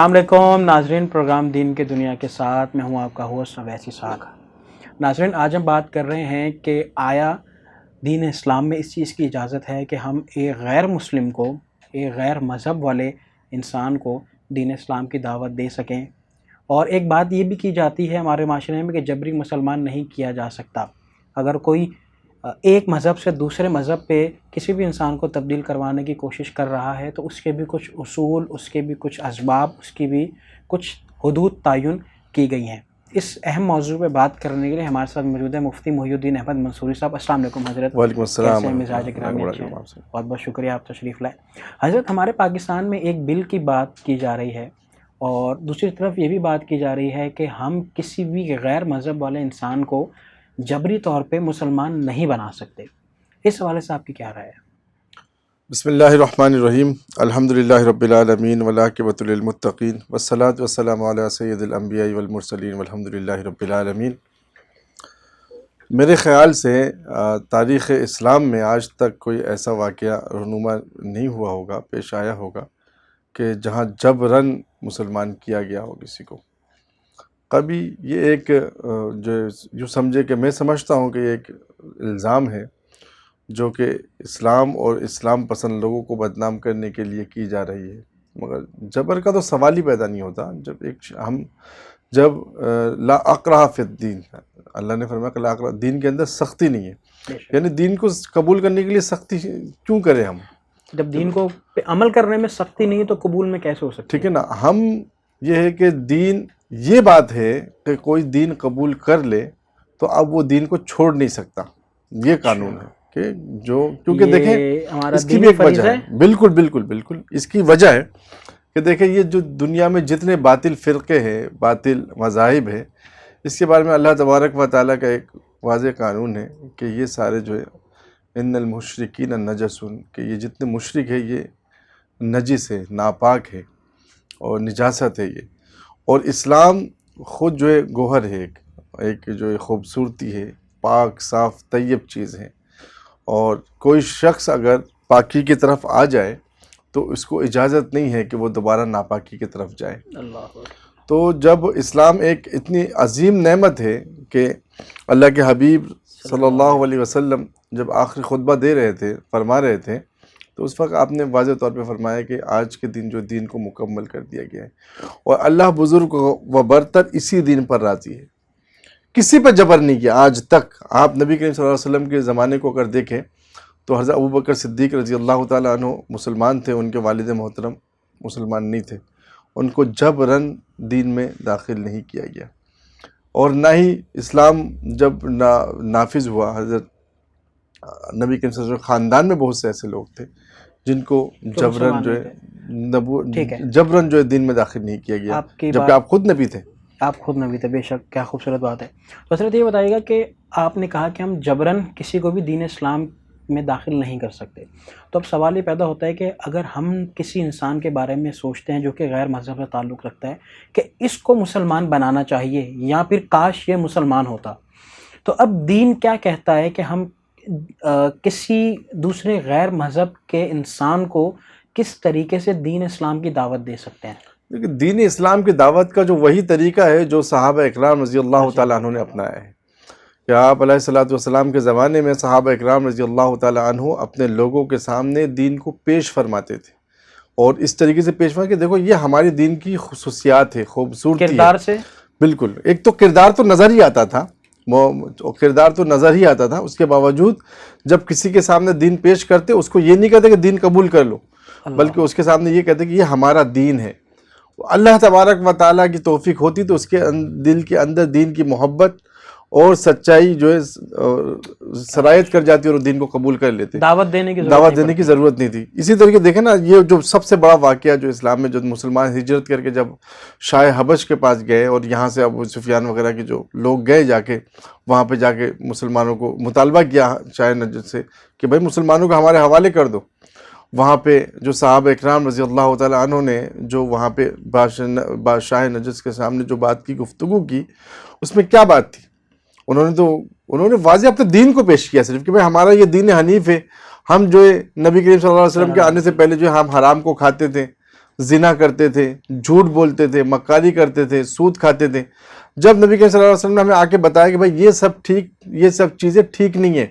السلام علیکم ناظرین، پروگرام دین کے دنیا کے ساتھ میں ہوں آپ کا ہوسٹ اویس اسحاق۔ ناظرین، آج ہم بات کر رہے ہیں کہ آیا دین اسلام میں اس چیز کی اجازت ہے کہ ہم ایک غیر مسلم کو، ایک غیر مذہب والے انسان کو دین اسلام کی دعوت دے سکیں؟ اور ایک بات یہ بھی کی جاتی ہے ہمارے معاشرے میں کہ جبری مسلمان نہیں کیا جا سکتا۔ اگر کوئی ایک مذہب سے دوسرے مذہب پہ کسی بھی انسان کو تبدیل کروانے کی کوشش کر رہا ہے تو اس کے بھی کچھ اصول، اس کے بھی کچھ اسباب، اس کی بھی کچھ حدود تعین کی گئی ہیں۔ اس اہم موضوع پہ بات کرنے کے لیے ہمارے ساتھ موجود ہے مفتی محی الدین احمد منصوری صاحب۔ السلام علیکم حضرت۔ وعلیکم السلام۔ مزاج گرامی اچھے ہیں؟ بہت بہت شکریہ، آپ تشریف لائے۔ حضرت، ہمارے پاکستان میں ایک بل کی بات کی جا رہی ہے اور دوسری طرف یہ بھی بات کی جا رہی ہے کہ ہم کسی بھی غیر مذہب والے انسان کو جبری طور پہ مسلمان نہیں بنا سکتے۔ اس حوالے سے آپ کی کیا رائے ہے؟ بسم اللہ الرحمن الرحیم، الحمدللہ رب العالمین والعاقبۃ للمتقین والصلاۃ والسلام علی سید الانبیاء والمرسلین والحمدللہ رب العالمین۔ میرے خیال سے تاریخ اسلام میں آج تک کوئی ایسا واقعہ رونما نہیں ہوا ہوگا، پیش آیا ہوگا کہ جہاں جبراً مسلمان کیا گیا ہو کسی کو۔ کبھی یہ ایک جو یوں سمجھے کہ میں سمجھتا ہوں کہ یہ ایک الزام ہے جو کہ اسلام اور اسلام پسند لوگوں کو بدنام کرنے کے لیے کی جا رہی ہے، مگر جبر کا تو سوال ہی پیدا نہیں ہوتا۔ جب لا اکراہ فی الدین، اللہ نے فرمایا کہ لا اکراہ، دین کے اندر سختی نہیں ہے، یعنی دین کو قبول کرنے کے لیے سختی کیوں کریں ہم؟ جب دین کو عمل کرنے میں سختی نہیں تو قبول میں کیسے ہو سکتی؟ ٹھیک ہے نا، ہم یہ ہے کہ دین، یہ بات ہے کہ کوئی دین قبول کر لے تو اب وہ دین کو چھوڑ نہیں سکتا، یہ قانون ہے کہ جو، کیونکہ دیکھیں اس کی بھی ایک وجہ ہے، بالکل اس کی وجہ ہے کہ دیکھیں یہ جو دنیا میں جتنے باطل فرقے ہیں، باطل مذاہب ہیں، اس کے بارے میں اللہ تبارک و تعالیٰ کا ایک واضح قانون ہے کہ یہ سارے جو ہے ان المشرکین نجسون، کہ یہ جتنے مشرک ہیں یہ نجس ہے، ناپاک ہے اور نجاست ہے یہ۔ اور اسلام خود جو ہے گوہر ہے، ایک جو ہے خوبصورتی ہے، پاک صاف طیب چیز ہے، اور کوئی شخص اگر پاکی کی طرف آ جائے تو اس کو اجازت نہیں ہے کہ وہ دوبارہ ناپاکی کی طرف جائے۔ تو جب اسلام ایک اتنی عظیم نعمت ہے کہ اللہ کے حبیب صلی اللہ علیہ وسلم جب آخری خطبہ دے رہے تھے، فرما رہے تھے، تو اس وقت آپ نے واضح طور پہ فرمایا کہ آج کے دن جو دین کو مکمل کر دیا گیا ہے اور اللہ بزرگ و برتر اسی دین پر راضی ہے، کسی پہ جبر نہیں کیا آج تک۔ آپ نبی کریم صلی اللہ علیہ وسلم کے زمانے کو اگر دیکھیں تو حضرت ابوبکر صدیق رضی اللہ تعالیٰ عنہ مسلمان تھے، ان کے والد محترم مسلمان نہیں تھے، ان کو جبراً دین میں داخل نہیں کیا گیا، اور نہ ہی اسلام جب نافذ ہوا، حضرت نبی کریم صلی اللہ علیہ وسلم خاندان میں بہت سے ایسے لوگ تھے جن کو جبراً جو ہے جبراً جو ہے دین میں داخل نہیں کیا گیا، جبکہ آپ خود نبی تھے۔ آپ خود نبی تھے، بے شک، کیا خوبصورت بات ہے۔ تو حضرت یہ بتائیے گا کہ آپ نے کہا کہ ہم جبراً کسی کو بھی دین اسلام میں داخل نہیں کر سکتے، تو اب سوال یہ پیدا ہوتا ہے کہ اگر ہم کسی انسان کے بارے میں سوچتے ہیں جو کہ غیر مذہب سے تعلق رکھتا ہے کہ اس کو مسلمان بنانا چاہیے یا پھر کاش یہ مسلمان ہوتا، تو اب دین کیا کہتا ہے کہ ہم کسی دوسرے غیر مذہب کے انسان کو کس طریقے سے دین اسلام کی دعوت دے سکتے ہیں؟ لیکن دین اسلام کی دعوت کا جو وہی طریقہ ہے جو صحابہ اکرام رضی اللہ تعالیٰ عنہ نے اپنایا ہے، کہ آپ علیہ الصلوۃ والسلام کے زمانے میں صحابہ اکرام رضی اللہ تعالیٰ عنہ اپنے لوگوں کے سامنے دین کو پیش فرماتے تھے، اور اس طریقے سے پیش فرماتے کہ دیکھو یہ ہماری دین کی خصوصیات ہے، خوبصورتی ہے، کردار سے بالکل۔ ایک تو کردار تو نظر ہی آتا تھا، اس کے باوجود جب کسی کے سامنے دین پیش کرتے اس کو یہ نہیں کہتے کہ دین قبول کر لو، بلکہ اس کے سامنے یہ کہتے کہ یہ ہمارا دین ہے۔ اللہ تبارک و تعالیٰ کی توفیق ہوتی تو اس کے دل کے اندر دین کی محبت اور سچائی جو ہے سرایت کر جاتی اور دین کو قبول کر لیتے، دعوت دینے کی ضرورت نہیں تھی۔ اسی طریقے دیکھیں نا، یہ جو سب سے بڑا واقعہ جو اسلام میں، جو مسلمان ہجرت کر کے جب شاہ حبش کے پاس گئے اور یہاں سے ابو سفیان وغیرہ کے جو لوگ گئے، جا کے وہاں پہ جا کے مسلمانوں کو مطالبہ کیا شاہ نجد سے کہ بھائی مسلمانوں کو ہمارے حوالے کر دو، وہاں پہ جو صحابہ اکرام رضی اللہ تعالیٰ عنہ نے جو وہاں پہ بادشاہ نجد کے سامنے جو بات کی، گفتگو کی، اس میں کیا بات تھی؟ انہوں نے واضح اپنے دین کو پیش کیا صرف کہ بھئی ہمارا یہ دین حنیف ہے، ہم جو ہے نبی کریم صلی اللہ علیہ وسلم کے آنے سے پہلے جو ہے ہم حرام کو کھاتے تھے، زنا کرتے تھے, جھوٹ بولتے تھے, مکاری کرتے تھے, سود کھاتے تھے. جب نبی کریم صلی اللہ علیہ وسلم نے ہمیں آ کے بتایا کہ بھائی یہ سب چیزیں ٹھیک نہیں ہیں,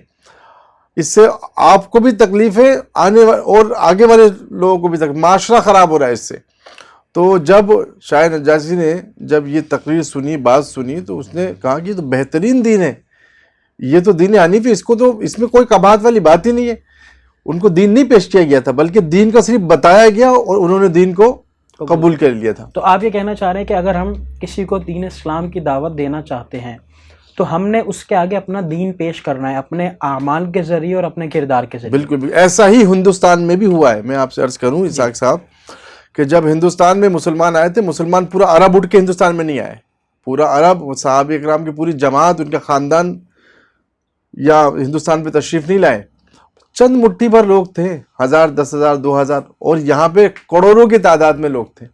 اس سے آپ کو بھی تکلیف ہے, اور آگے والے لوگوں کو بھی تکلیف, معاشرہ خراب ہو رہا ہے اس سے. تو جب شاہ نجاشی نے جب یہ تقریر سنی, بات سنی, تو اس نے کہا کہ یہ تو بہترین دین ہے, یہ تو دین حنیف ہے, اس میں کوئی کباہت والی بات ہی نہیں ہے. ان کو دین نہیں پیش کیا گیا تھا, بلکہ دین کا صرف بتایا گیا اور انہوں نے دین کو قبول کر لیا تھا. تو آپ یہ کہنا چاہ رہے ہیں کہ اگر ہم کسی کو دین اسلام کی دعوت دینا چاہتے ہیں تو ہم نے اس کے آگے اپنا دین پیش کرنا ہے, اپنے اعمال کے ذریعے اور اپنے کردار کے ذریعے. بالکل ایسا ہی ہندوستان میں بھی ہوا ہے. میں آپ سے عرض کروں اسحاق صاحب کہ جب ہندوستان میں مسلمان آئے تھے, مسلمان پورا عرب اٹھ کے ہندوستان میں نہیں آئے. پورا عرب, صحابہ اکرام کی پوری جماعت, ان کا خاندان یا ہندوستان پہ تشریف نہیں لائے. چند مٹھی بھر لوگ تھے, 1000, 10,000, 2,000, اور یہاں پہ کروڑوں کی تعداد میں لوگ تھے.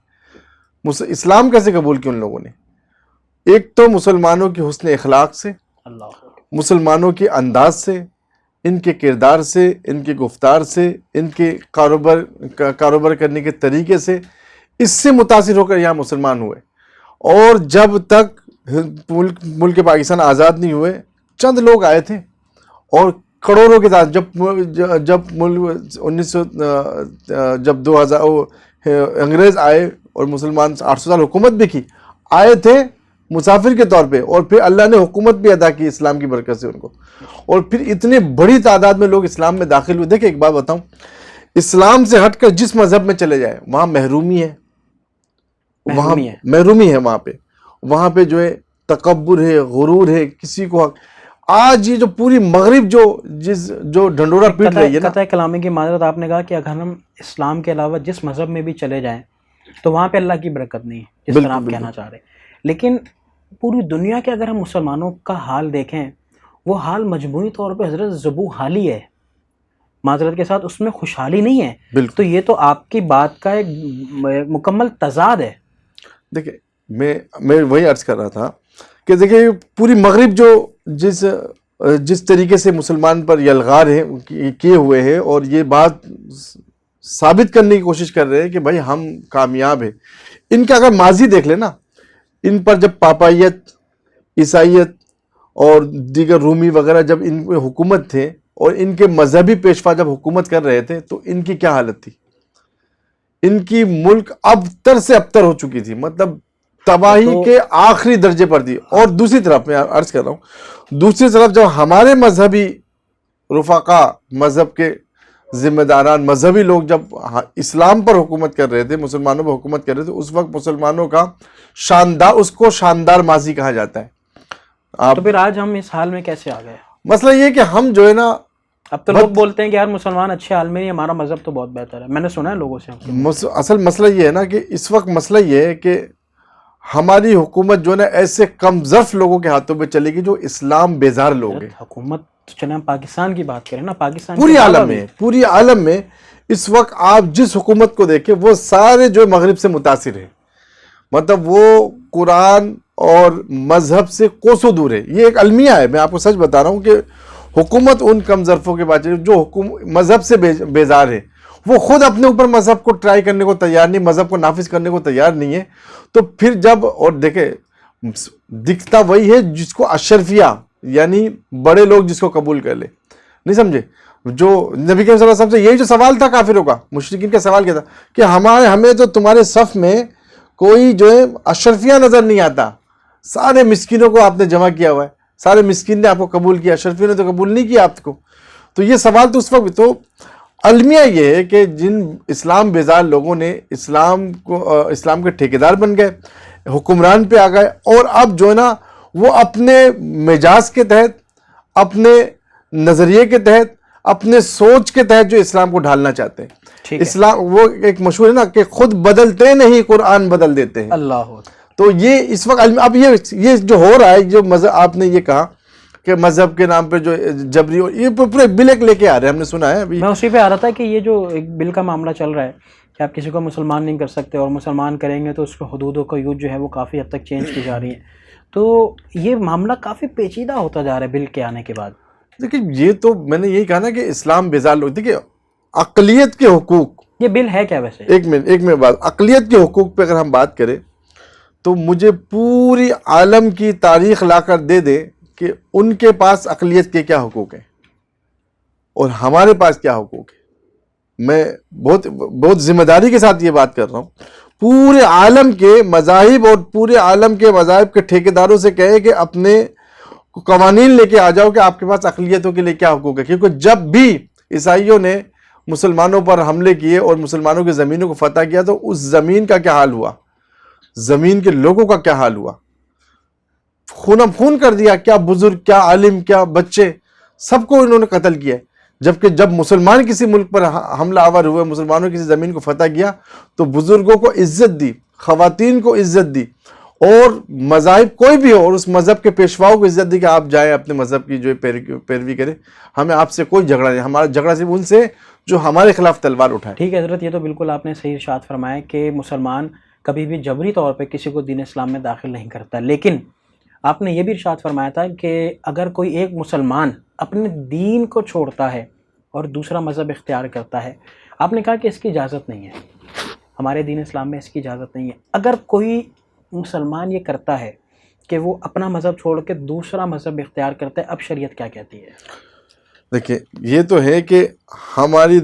اسلام کیسے قبول کیا ان لوگوں نے؟ ایک تو مسلمانوں کی حسن اخلاق سے, مسلمانوں کے انداز سے, ان کے کردار سے, ان کے گفتار سے, ان کے کاروبار کرنے کے طریقے سے, اس سے متاثر ہو کر یہاں مسلمان ہوئے. اور جب تک ملک پاکستان آزاد نہیں ہوئے, چند لوگ آئے تھے, اور کروڑوں کے ساتھ جب 2000 انگریز آئے اور مسلمان 800 سال حکومت بھی کی, آئے تھے مسافر کے طور پہ, اور پھر اللہ نے حکومت بھی ادا کی اسلام کی برکت سے ان کو, اور پھر اتنے بڑی تعداد میں لوگ اسلام میں داخل ہوئے. دیکھیں ایک بات بتاؤں, اسلام سے ہٹ کر جس مذہب میں چلے جائے وہاں محرومی ہے, محرومی ہے وہاں پہ جو ہے تکبر ہے, غرور ہے, کسی کو آج یہ جو پوری مغرب جو ڈھنڈورا پیٹ رہی ہے نا. قطع کلامی کی معذرت, آپ نے کہا کہ اگر ہم اسلام کے علاوہ جس مذہب میں بھی چلے جائیں تو وہاں پہ اللہ کی برکت نہیں ہے, جس طرح آپ کہنا چاہ رہے ہیں. لیکن پوری دنیا کے اگر ہم مسلمانوں کا حال دیکھیں, وہ حال مجموعی طور پہ حضرت ذبو حالی ہے, معذرت کے ساتھ, اس میں خوشحالی نہیں ہے. تو یہ تو آپ کی بات کا ایک مکمل تضاد ہے. دیکھیں میں وہی عرض کر رہا تھا کہ دیکھیں پوری مغرب جو جس طریقے سے مسلمان پر یلغار کیے ہوئے ہیں, اور یہ بات ثابت کرنے کی کوشش کر رہے ہیں کہ بھائی ہم کامیاب ہیں. ان کا اگر ماضی دیکھ لیں نا, ان پر جب پاپائیت, عیسائیت اور دیگر رومی وغیرہ جب ان پہ حکومت تھے, اور ان کے مذہبی پیشوا جب حکومت کر رہے تھے, تو ان کی کیا حالت تھی؟ ان کی ملک ابتر سے ابتر ہو چکی تھی, مطلب تباہی کے آخری درجے پر تھی. اور دوسری طرف میں عرض کر رہا ہوں, دوسری طرف جب ہمارے مذہبی رفقا, مذہب کے ذمہ داران, مذہبی لوگ جب اسلام پر حکومت کر رہے تھے, مسلمانوں پر حکومت کر رہے تھے, اس وقت مسلمانوں کا اس کو شاندار ماضی کہا جاتا ہے. تو پھر آج ہم اس حال میں کیسے آ گئے؟ مسئلہ یہ کہ ہم جو ہے نا, اب تو لوگ بولتے ہیں کہ یار مسلمان اچھے حال میں نہیں, ہمارا مذہب تو بہت بہتر ہے. میں نے سنا ہے لوگوں سے. اصل مسئلہ یہ ہے نا کہ اس وقت مسئلہ یہ ہے کہ ہماری حکومت جو ہے نا ایسے کم ظرف لوگوں کے ہاتھوں پہ چلے گی جو اسلام بیزار لوگ ہیں. حکومت چلیں ہم پاکستان کی بات کریں نا, پاکستان پوری عالم میں اس وقت آپ جس حکومت کو دیکھیں وہ سارے جو مغرب سے متاثر ہیں, مطلب وہ قرآن اور مذہب سے کوسوں دور ہے. یہ ایک المیہ ہے, میں آپ کو سچ بتا رہا ہوں کہ حکومت ان کم ظرفوں کے بعد جو مذہب سے بیزار ہے, وہ خود اپنے اوپر مذہب کو ٹرائی کرنے کو تیار نہیں, مذہب کو نافذ کرنے کو تیار نہیں ہے. تو پھر جب, اور دیکھیں دکھتا وہی ہے جس کو اشرفیہ, یعنی بڑے لوگ جس کو قبول کر لے. نہیں سمجھے؟ جو نبی کریم صلی اللہ علیہ وسلم سے یہی جو سوال تھا کافروں کا, مشرکین کا سوال کیا تھا کہ ہمیں تو تمہارے صف میں کوئی جو ہے اشرفیہ نظر نہیں آتا, سارے مسکینوں کو آپ نے جمع کیا ہوا ہے, سارے مسکین نے آپ کو قبول کیا, اشرفیوں نے تو قبول نہیں کیا آپ کو. تو یہ سوال تو اس وقت, تو المیہ یہ ہے کہ جن اسلام بیزار لوگوں نے اسلام کے ٹھیکیدار بن گئے, حکمران پہ آ گئے, اور اب جو ہے نا وہ اپنے مجاز کے تحت, اپنے نظریے کے تحت, اپنے سوچ کے تحت جو اسلام کو ڈھالنا چاہتے ہیں. اسلام وہ ایک مشہور ہے نا کہ خود بدلتے نہیں قرآن بدل دیتے ہیں. اللہ. تو یہ اس وقت اب یہ جو ہو رہا ہے, جو مذہب آپ نے یہ کہا کہ مذہب کے نام پہ جو جبری, یہ پورے بل ایک لے کے آ رہے ہیں, ہم نے سنا ہے. میں اسی پہ آ رہا تھا کہ یہ جو ایک بل کا معاملہ چل رہا ہے کہ آپ کسی کو مسلمان نہیں کر سکتے, اور مسلمان کریں گے تو اس کو حدود کا یوز جو ہے وہ کافی حد تک چینج کی جا رہی ہے. تو یہ معاملہ کافی پیچیدہ ہوتا جا رہا ہے بل کے آنے کے بعد. دیکھیں یہ تو میں نے یہی کہا نا کہ اسلام بیزار لوگ, دیکھیں اقلیت کے حقوق یہ بل ہے کیا ویسے؟ ایک منٹ بات، اقلیت کے حقوق پہ اگر ہم بات کریں تو مجھے پوری عالم کی تاریخ لا کر دے دے کہ ان کے پاس اقلیت کے کیا حقوق ہیں اور ہمارے پاس کیا حقوق ہیں۔ میں بہت ذمہ داری کے ساتھ یہ بات کر رہا ہوں، پورے عالم کے مذاہب اور پورے عالم کے مذاہب کے ٹھیکیداروں سے کہے کہ اپنے قوانین لے کے آ جاؤ کہ آپ کے پاس اقلیتوں کے لیے کیا حقوق ہے، کیونکہ جب بھی عیسائیوں نے مسلمانوں پر حملے کیے اور مسلمانوں کی زمینوں کو فتح کیا تو اس زمین کا کیا حال ہوا، زمین کے لوگوں کا کیا حال ہوا، خونم خون کر دیا، کیا بزرگ، کیا عالم، کیا بچے، سب کو انہوں نے قتل کیا۔ جبکہ جب مسلمان کسی ملک پر حملہ آور ہوئے، مسلمانوں کسی زمین کو فتح کیا تو بزرگوں کو عزت دی، خواتین کو عزت دی، اور مذاہب کوئی بھی ہو اور اس مذہب کے پیشواؤں کو عزت دی کہ آپ جائیں اپنے مذہب کی جو پیروی کریں، ہمیں آپ سے کوئی جھگڑا نہیں، ہمارا جھگڑا صرف ان سے جو ہمارے خلاف تلوار اٹھائے۔ ٹھیک ہے حضرت، یہ تو بالکل آپ نے صحیح ارشاد فرمایا کہ مسلمان کبھی بھی جبری طور پہ کسی کو دین اسلام میں داخل نہیں کرتا، لیکن آپ نے یہ بھی ارشاد فرمایا تھا کہ اگر کوئی ایک مسلمان اپنے دین کو چھوڑتا ہے اور دوسرا مذہب اختیار کرتا ہے، آپ نے کہا کہ اس کی اجازت نہیں ہے، ہمارے دین اسلام میں اس کی اجازت نہیں ہے۔ اگر کوئی مسلمان یہ کرتا ہے کہ وہ اپنا مذہب چھوڑ کے دوسرا مذہب اختیار کرتا ہے، اب شریعت کیا کہتی ہے؟ دیکھیں، یہ تو ہے کہ ہماری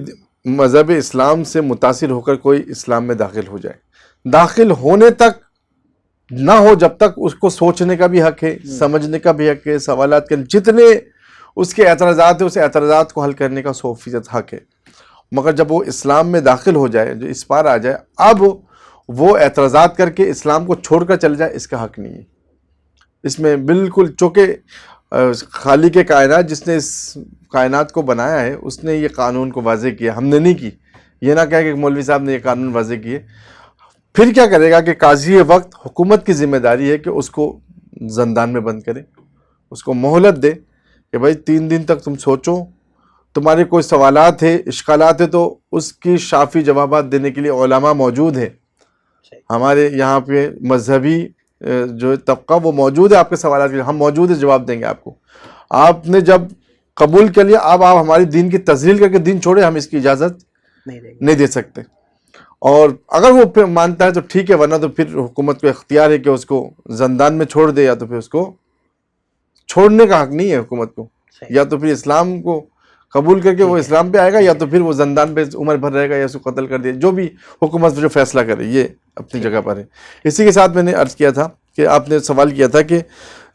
مذہب اسلام سے متاثر ہو کر کوئی اسلام میں داخل ہو جائے، داخل ہونے تک نہ ہو جب تک اس کو سوچنے کا بھی حق ہے، سمجھنے کا بھی حق ہے، سوالات کے جتنے اس کے اعتراضات ہیں اس اعتراضات کو حل کرنے کا 100% حق ہے، مگر جب وہ اسلام میں داخل ہو جائے، جو اس پار آ جائے، اب وہ اعتراضات کر کے اسلام کو چھوڑ کر چل جائے، اس کا حق نہیں ہے۔ اس میں بالکل، چونکہ خالق کائنات جس نے اس کائنات کو بنایا ہے اس نے یہ قانون کو واضح کیا، ہم نے نہیں کی، یہ نہ کہا کہ مولوی صاحب نے یہ قانون واضح کیے۔ پھر کیا کرے گا کہ قاضی وقت، حکومت کی ذمہ داری ہے کہ اس کو زندان میں بند کرے، اس کو مہلت دے کہ بھائی 3 دن تک تم سوچو، تمہارے کوئی سوالات ہیں، اشکالات ہیں، تو اس کی شافی جوابات دینے کے لیے علماء موجود ہیں، ہمارے یہاں پہ مذہبی جو طبقہ وہ موجود ہے، آپ کے سوالات کے لیے ہم موجود ہیں، جواب دیں گے آپ کو۔ آپ نے جب قبول کر لیا، اب آپ ہماری دین کی تزلیل کر کے دین چھوڑے، ہم اس کی اجازت نہیں دے سکتے، اور اگر وہ پھر مانتا ہے تو ٹھیک ہے، ورنہ تو پھر حکومت کو اختیار ہے کہ اس کو زندان میں چھوڑ دے، یا تو پھر اس کو چھوڑنے کا حق نہیں ہے حکومت کو، یا تو پھر اسلام کو قبول کر کے وہ اسلام پہ آئے گا، یا تو پھر وہ زندان پہ عمر بھر رہے گا، یا اس کو قتل کر دیا، جو بھی حکومت جو فیصلہ کرے، یہ اپنی جگہ پر ہے۔ اسی کے ساتھ میں نے عرض کیا تھا کہ آپ نے سوال کیا تھا کہ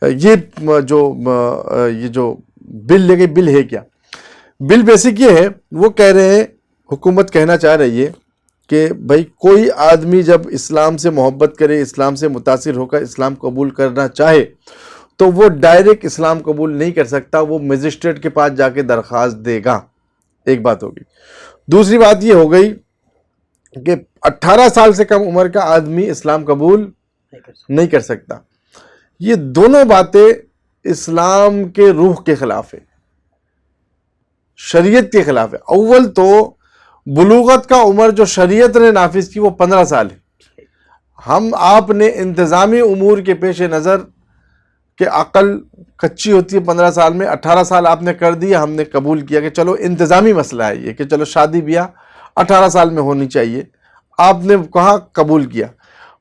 یہ جو بل لے گئے، بل ہے کیا؟ بل بیسک یہ ہے، وہ کہہ رہے ہیں، حکومت کہنا چاہ رہی ہے کہ بھائی کوئی آدمی جب اسلام سے محبت کرے، اسلام سے متاثر ہو کر اسلام قبول کرنا چاہے تو وہ ڈائریکٹ اسلام قبول نہیں کر سکتا، وہ مجسٹریٹ کے پاس جا کے درخواست دے گا، ایک بات ہوگی۔ دوسری بات یہ ہو گئی کہ 18 سال سے کم عمر کا آدمی اسلام قبول نہیں کر سکتا۔ یہ دونوں باتیں اسلام کے روح کے خلاف ہے، شریعت کے خلاف ہے۔ اول تو بلوغت کا عمر جو شریعت نے نافذ کی وہ 15 سال ہے۔ ہم آپ نے انتظامی امور کے پیش نظر کہ عقل کچی ہوتی ہے 15 سال میں، 18 سال آپ نے کر دیا، ہم نے قبول کیا کہ چلو انتظامی مسئلہ ہے یہ، کہ چلو شادی بیاہ 18 سال میں ہونی چاہیے، آپ نے کہا قبول کیا،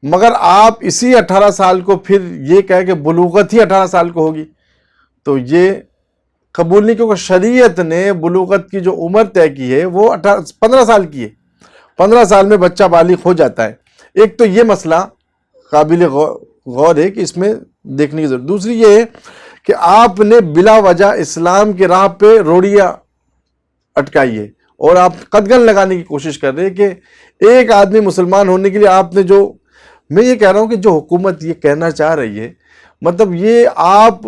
مگر آپ اسی 18 سال کو پھر یہ کہہ کہ بلوغت ہی 18 سال کو ہوگی، تو یہ قبول نہیں، کیونکہ شریعت نے بلوغت کی جو عمر طے کی ہے وہ 15 سال کی ہے، 15 سال میں بچہ بالغ ہو جاتا ہے۔ ایک تو یہ مسئلہ قابل غور ہے کہ اس میں دیکھنے کی ضرورت۔ دوسری یہ ہے کہ آپ نے بلا وجہ اسلام کی راہ پہ روڑیاں اٹکائی ہے، اور آپ قدغن لگانے کی کوشش کر رہے ہیں کہ ایک آدمی مسلمان ہونے کے لیے آپ نے جو، میں یہ کہہ رہا ہوں کہ جو حکومت یہ کہنا چاہ رہی ہے، مطلب یہ آپ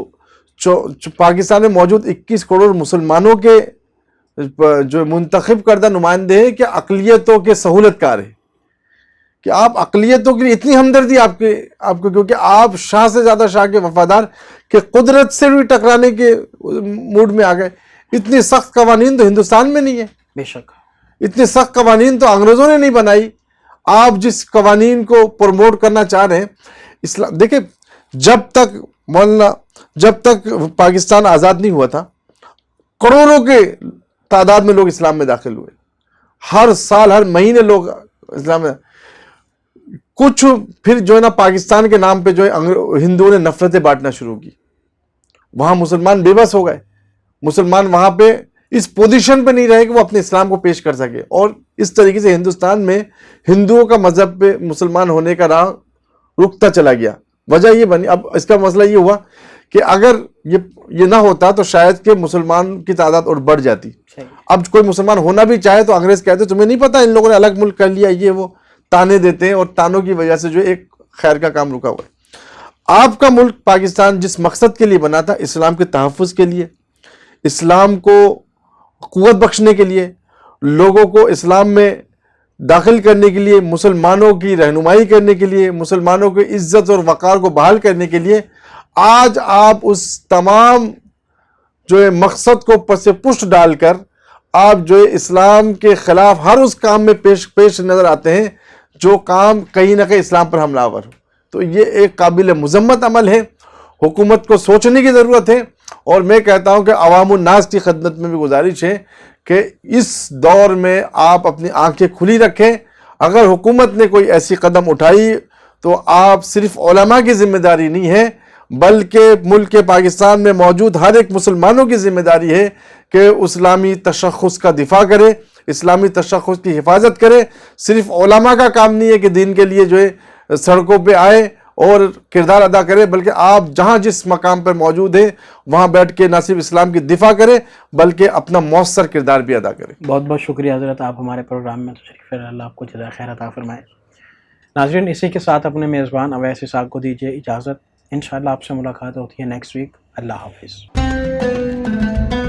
پاکستان میں موجود 21 کروڑ مسلمانوں کے جو منتخب کردہ نمائندے ہیں کہ اقلیتوں کے سہولت کار ہے، کہ آپ اقلیتوں کے لیے اتنی ہمدردی آپ کو، کیونکہ آپ شاہ سے زیادہ شاہ کے وفادار، کہ قدرت سے بھی ٹکرانے کے موڈ میں آ گئے۔ اتنی سخت قوانین تو ہندوستان میں نہیں ہے، بے شک اتنی سخت قوانین تو انگریزوں نے نہیں بنائی۔ آپ جس قوانین کو پروموٹ کرنا چاہ رہے ہیں، اسلام، دیکھیں جب تک مولانا، جب تک پاکستان آزاد نہیں ہوا تھا، کروڑوں کے تعداد میں لوگ اسلام میں داخل ہوئے، ہر سال ہر مہینے لوگ اسلام میں کچھ پھر جو ہے نا پاکستان کے نام پہ جو ہے ہندوؤں نے نفرتیں بانٹنا شروع کی. وہاں مسلمان بے بس ہو گئے. مسلمان وہاں پہ اس پوزیشن پہ نہیں رہے کہ وہ اپنے اسلام کو پیش کر سکے. اور اس طریقے سے ہندوستان میں ہندوؤں کا مذہب پہ مسلمان ہونے کا راہ رکتا چلا گیا. وجہ یہ بنی, اب اس کا مسئلہ یہ ہوا کہ اگر یہ نہ ہوتا تو شاید کہ مسلمان کی تعداد اور بڑھ جاتی. اب کوئی مسلمان ہونا بھی چاہے تو انگریز کہتے تمہیں نہیں پتا ان لوگوں نے الگ ملک کر لیا, یہ وہ تانے دیتے ہیں, اور تانوں کی وجہ سے جو ایک خیر کا کام رکا ہوا ہے. آپ کا ملک پاکستان جس مقصد کے لیے بنا تھا, اسلام کے تحفظ کے لیے, اسلام کو قوت بخشنے کے لیے, لوگوں کو اسلام میں داخل کرنے کے لیے, مسلمانوں کی رہنمائی کرنے کے لیے, مسلمانوں کی عزت اور وقار کو بحال کرنے کے لیے, آج آپ اس تمام جو ہے مقصد کو پس پشت ڈال کر آپ جو ہے اسلام کے خلاف ہر اس کام میں پیش نظر آتے ہیں جو کام کہیں نہ کہیں اسلام پر حملہ آور ہو. تو یہ ایک قابل مذمت عمل ہے. حکومت کو سوچنے کی ضرورت ہے, اور میں کہتا ہوں کہ عوام الناس کی خدمت میں بھی گزارش ہے کہ اس دور میں آپ اپنی آنکھیں کھلی رکھیں. اگر حکومت نے کوئی ایسی قدم اٹھائی تو آپ صرف علماء کی ذمہ داری نہیں ہے, بلکہ ملک پاکستان میں موجود ہر ایک مسلمانوں کی ذمہ داری ہے کہ اسلامی تشخص کا دفاع کرے, اسلامی تشخص کی حفاظت کرے. صرف علماء کا کام نہیں ہے کہ دین کے لیے جو ہے سڑکوں پہ آئے اور کردار ادا کرے, بلکہ آپ جہاں جس مقام پر موجود ہیں وہاں بیٹھ کے نہ صرف اسلام کی دفاع کرے بلکہ اپنا مؤثر کردار بھی ادا کرے. بہت بہت شکریہ حضرت, آپ ہمارے پروگرام میں تشریف لائے. اللہ آپ کو جزائے خیر عطا فرمائے. ناظرین, اسی کے ساتھ اپنے میزبان اویس اسحاق کو دیجیے اجازت. انشاءاللہ آپ سے ملاقات ہوتی ہے نیکسٹ ویک. اللہ حافظ.